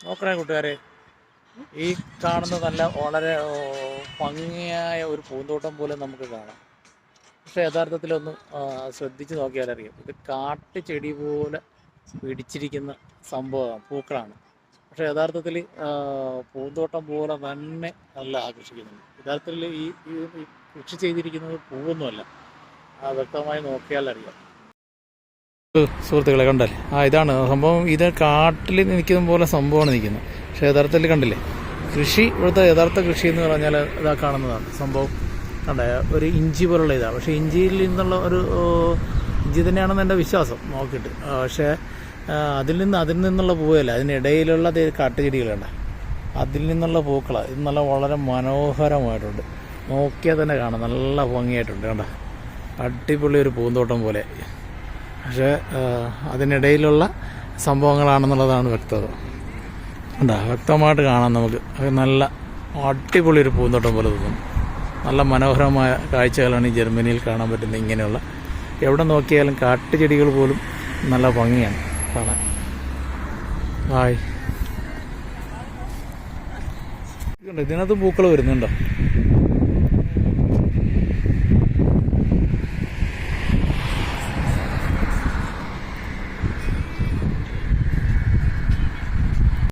നോക്കണേ കൂട്ടുകാരെ, ഈ കാണുന്ന നല്ല വളരെ ഭംഗിയായ ഒരു പൂന്തോട്ടം പോലെ നമുക്ക് കാണാം. പക്ഷേ യഥാർത്ഥത്തിലൊന്ന് ശ്രദ്ധിച്ച് നോക്കിയാലറിയാം, ഇത് കാട്ടുചെടി പോലെ പിടിച്ചിരിക്കുന്ന സംഭവമാണ്, പൂക്കളാണ്. പക്ഷേ യഥാർത്ഥത്തിൽ പൂന്തോട്ടം പോലെ തന്നെ നല്ല ആകർഷിക്കുന്നുണ്ട്. യഥാർത്ഥത്തിൽ ഈ കൃഷി ചെയ്തിരിക്കുന്നത് പൂവൊന്നുമല്ല, വ്യക്തമായി നോക്കിയാലറിയാം. സുഹൃത്തുക്കളെ കണ്ടല്ലേ, ഇതാണ് സംഭവം. ഇത് കാട്ടിൽ നിൽക്കുന്ന പോലെ സംഭവമാണ് നിൽക്കുന്നത്. പക്ഷേ യഥാർത്ഥത്തിൽ കണ്ടില്ലേ, കൃഷി ഇവിടുത്തെ യഥാർത്ഥ കൃഷി എന്ന് പറഞ്ഞാൽ ഇതാ കാണുന്നതാണ് സംഭവം. കണ്ടേ, ഒരു ഇഞ്ചി പോലുള്ള ഇതാണ്. പക്ഷേ ഇഞ്ചിയിൽ നിന്നുള്ള ഒരു ഇഞ്ചി തന്നെയാണെന്ന് എൻ്റെ വിശ്വാസം നോക്കിയിട്ട്. പക്ഷേ അതിൽ നിന്നുള്ള പൂവല്ല, അതിനിടയിലുള്ള കാട്ടുചെടികളുണ്ട്, അതിൽ നിന്നുള്ള പൂക്കളാണ്. ഇത് നല്ല വളരെ മനോഹരമായിട്ടുണ്ട്, നോക്കിയാൽ തന്നെ കാണാം, നല്ല ഭംഗിയായിട്ടുണ്ട്. കണ്ട, അടിപൊളി ഒരു പൂന്തോട്ടം പോലെ. പക്ഷേ അതിനിടയിലുള്ള സംഭവങ്ങളാണെന്നുള്ളതാണ് വ്യക്തത. കണ്ടാ, വ്യക്തമായിട്ട് കാണാം നമുക്ക്. നല്ല അടിപൊളി ഒരു പൂന്തോട്ടം പോലെ തോന്നും. നല്ല മനോഹരമായ കാഴ്ചകളാണ് ഈ ജർമ്മനിയിൽ കാണാൻ പറ്റുന്നത്. ഇങ്ങനെയുള്ള എവിടെ നോക്കിയാലും കാട്ടുചെടികൾ പോലും നല്ല ഭംഗിയാണ് കാണാൻ. ഇതിനകത്ത് പൂക്കൾ വരുന്നുണ്ടോ?